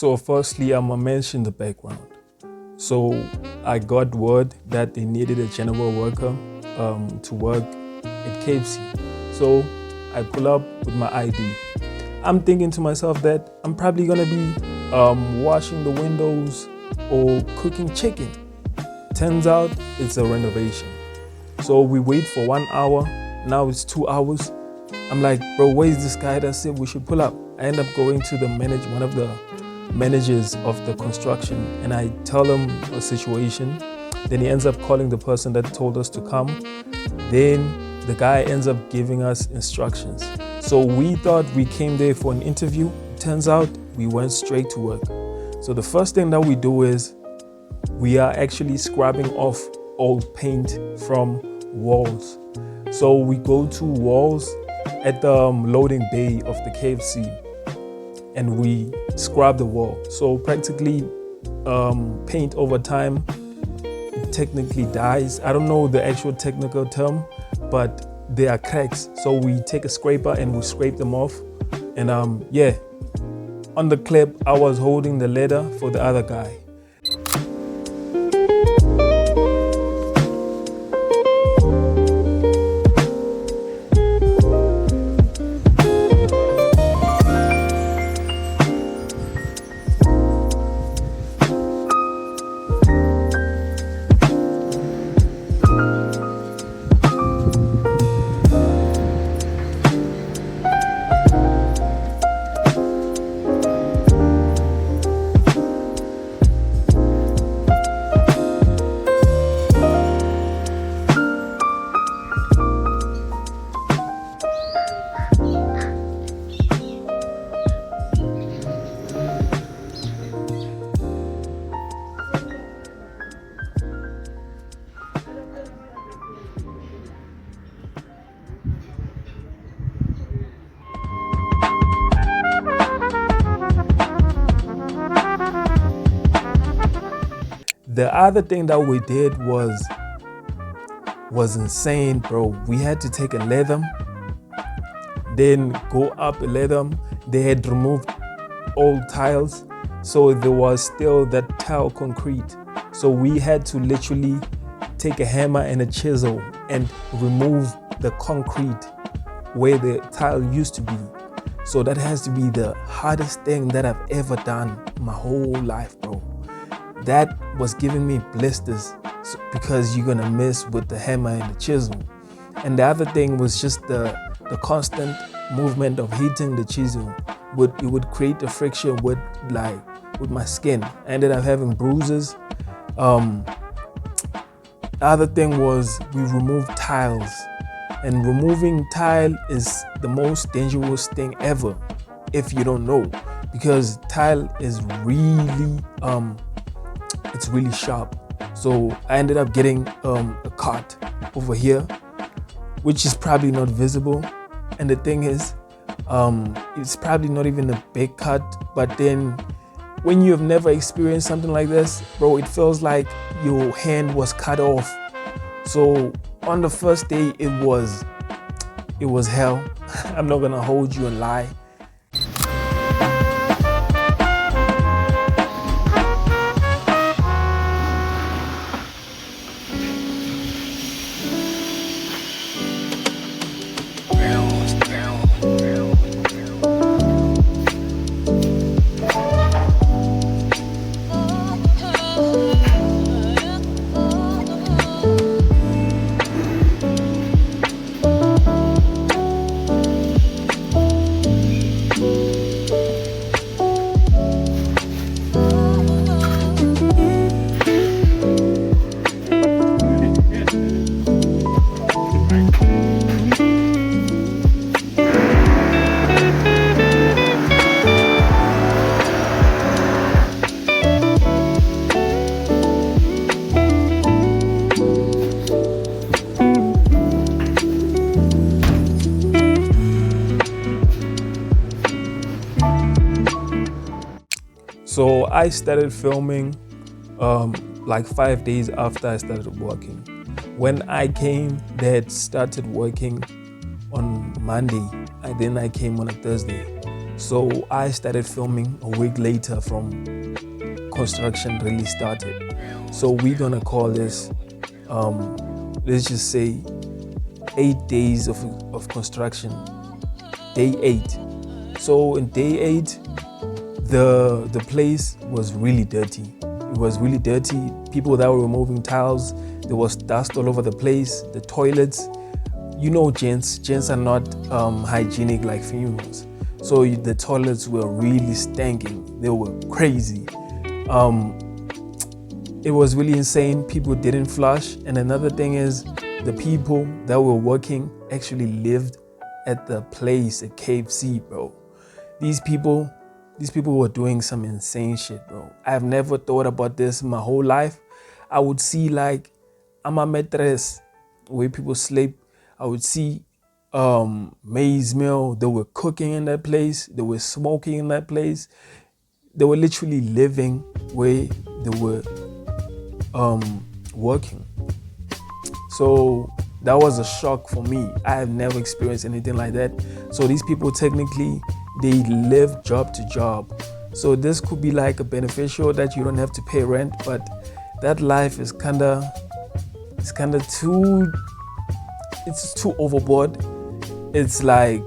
So firstly, I'm gonna mention the background. So I got word that they needed a general worker to work at KFC. So I pull up with my ID. I'm thinking to myself that I'm probably gonna be washing the windows or cooking chicken. Turns out it's a renovation. So we wait for 1 hour, now it's 2 hours. I'm like, bro, where's this guy that said we should pull up? I end up going to one of the managers of the construction, and I tell him a situation. Then he ends up calling the person that told us to come. Then the guy ends up giving us instructions. So we thought we came there for an interview. Turns out we went straight to work. So the first thing that we do is we are actually scrubbing off old paint from walls. So we go to walls at the loading bay of the KFC and we scrub the wall. So practically paint over time, it technically dies. I don't know the actual technical term, but there are cracks. So we take a scraper and we scrape them off. And yeah, on the clip, I was holding the ladder for the other guy. The other thing that we did was insane, bro. We had to take a lathe, then go up a lathe. They had removed old tiles, so there was still that tile concrete. So we had to literally take a hammer and a chisel and remove the concrete where the tile used to be. So that has to be the hardest thing that I've ever done my whole life, bro. That was giving me blisters because you're gonna mess with the hammer and the chisel. And the other thing was just the constant movement of hitting the chisel. It would create a friction with my skin. I ended up having bruises. The other thing was we removed tiles. And removing tile is the most dangerous thing ever, if you don't know, because tile is really it's really sharp. So I ended up getting a cut over here, which is probably not visible. And the thing is, it's probably not even a big cut, but then when you have never experienced something like this, bro, it feels like your hand was cut off. So on the first day, it was hell. I'm not gonna hold you and lie. So I started filming like 5 days after I started working. When I came, they had started working on Monday, and then I came on a Thursday. So I started filming a week later from construction really started. So we're gonna call this, let's just say, 8 days of construction. Day 8. So in day 8, the place was really dirty. It was really dirty. People that were removing tiles, there was dust all over the place. The toilets, gents are not hygienic like females. So the toilets were really stinking. They were crazy. It was really insane. People didn't flush. And another thing is, the people that were working actually lived at the place at KFC, bro. These people were doing some insane shit, bro. I've never thought about this in my whole life. I would see like ama metres where people sleep. I would see maize meal. They were cooking in that place. They were smoking in that place. They were literally living where they were working. So that was a shock for me. I have never experienced anything like that. So these people technically, they live job to job. So this could be like a beneficial that you don't have to pay rent, but that life is it's too overboard. It's like,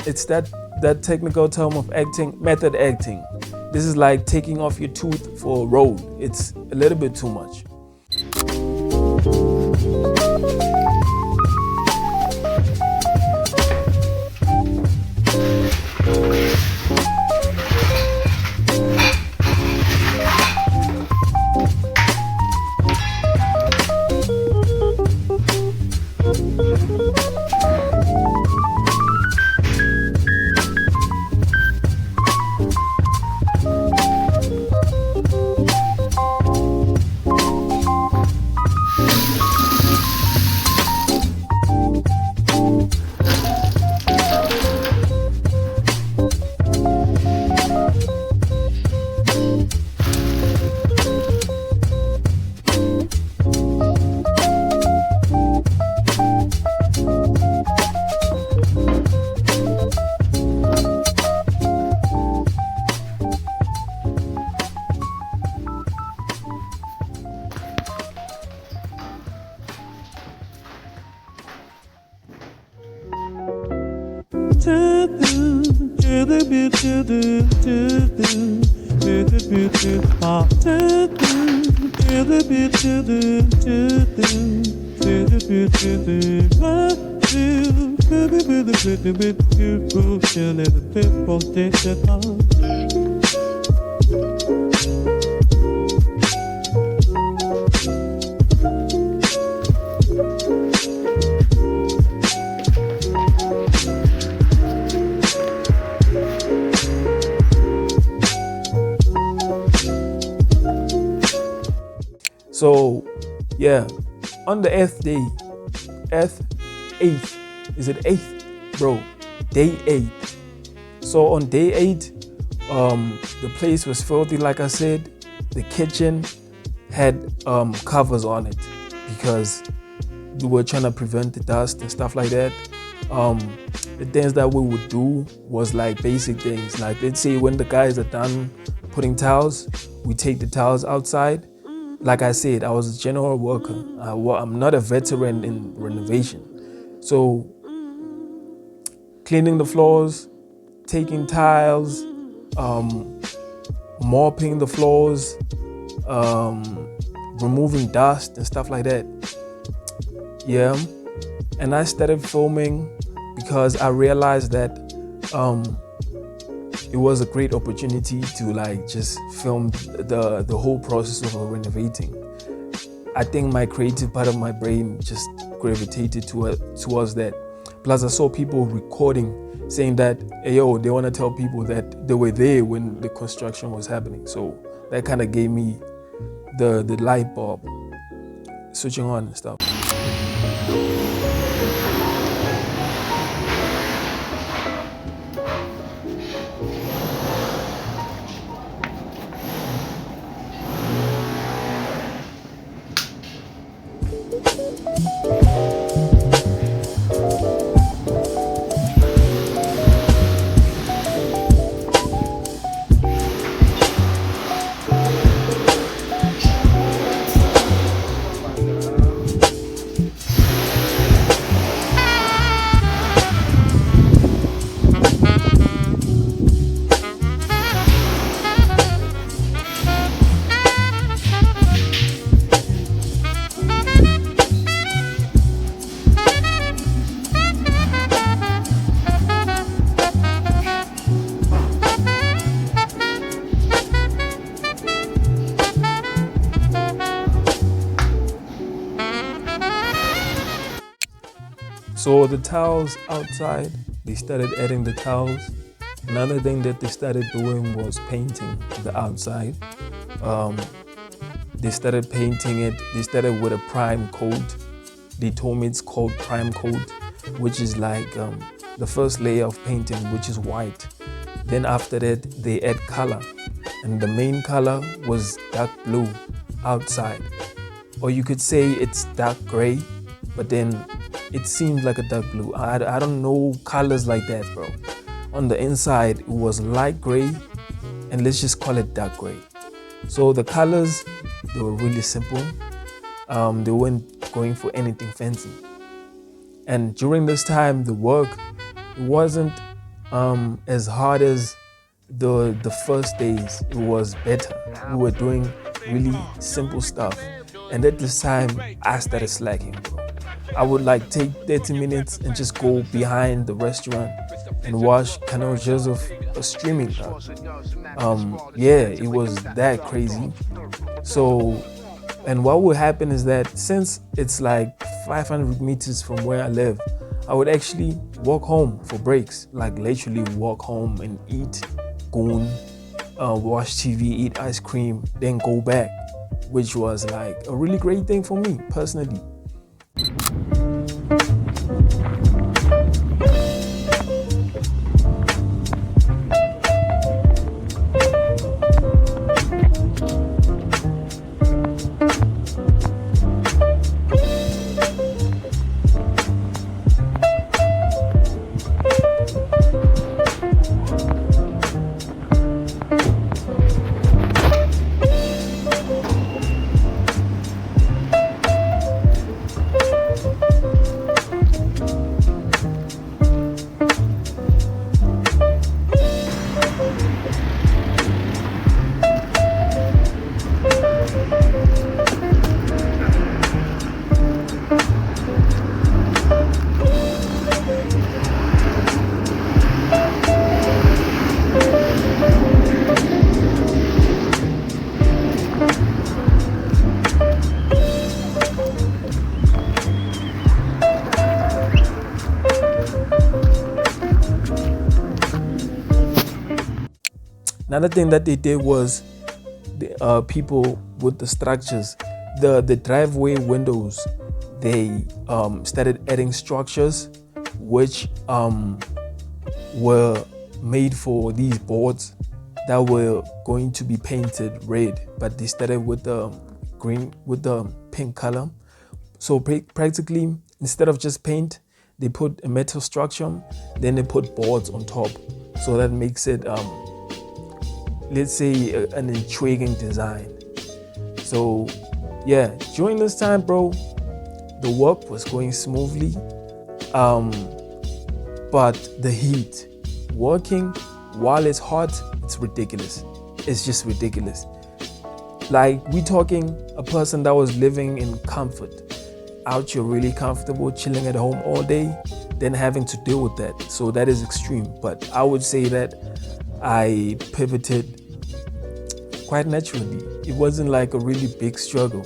it's that technical term of acting, method acting. This is like taking off your tooth for a road. It's a little bit too much. So, yeah, on the 8th day, 8th, is it 8th? Bro, day 8. So on day 8, the place was filthy, like I said. The kitchen had covers on it because we were trying to prevent the dust and stuff like that. The things that we would do was like basic things. Like, let's say when the guys are done putting towels, we take the towels outside. Like I said, I was a general worker. I'm not a veteran in renovation. So cleaning the floors, taking tiles, mopping the floors, removing dust and stuff like that. Yeah. And I started filming because I realized that it was a great opportunity to like just film the whole process of renovating. I think my creative part of my brain just gravitated towards that. Plus I saw people recording saying that, hey, yo, they want to tell people that they were there when the construction was happening. So that kind of gave me the light bulb switching on and stuff. So the tiles outside, they started adding the tiles. Another thing that they started doing was painting the outside. They started painting it. They started with a prime coat. They told me it's called prime coat, which is like the first layer of painting, which is white. Then after that, they add color. And the main color was dark blue outside. Or you could say it's dark gray, but then it seemed like a dark blue. I don't know colors like that, bro. On the inside, it was light gray, and let's just call it dark gray. So the colors, they were really simple. They weren't going for anything fancy. And during this time, the work, it wasn't as hard as the first days. It was better. We were doing really simple stuff. And at this time, I started slacking, bro. I would like take 30 minutes and just go behind the restaurant and watch Canal Joseph streaming. Yeah, it was that crazy. So, and what would happen is that since it's like 500 meters from where I live, I would actually walk home for breaks, like literally walk home and eat, goon, watch TV, eat ice cream, then go back, which was like a really great thing for me personally. Another thing that they did was the people with the structures, the driveway windows, they started adding structures which were made for these boards that were going to be painted red, but they started with the green, with the pink color. So practically, instead of just paint, they put a metal structure, then they put boards on top. So that makes it let's say an intriguing design. So yeah, during this time, bro, the work was going smoothly, but the heat, working while it's hot, it's ridiculous. It's just ridiculous. Like, we talking a person that was living in comfort, out here really comfortable, chilling at home all day, then having to deal with that. So that is extreme. But I would say that I pivoted quite naturally. It wasn't like a really big struggle.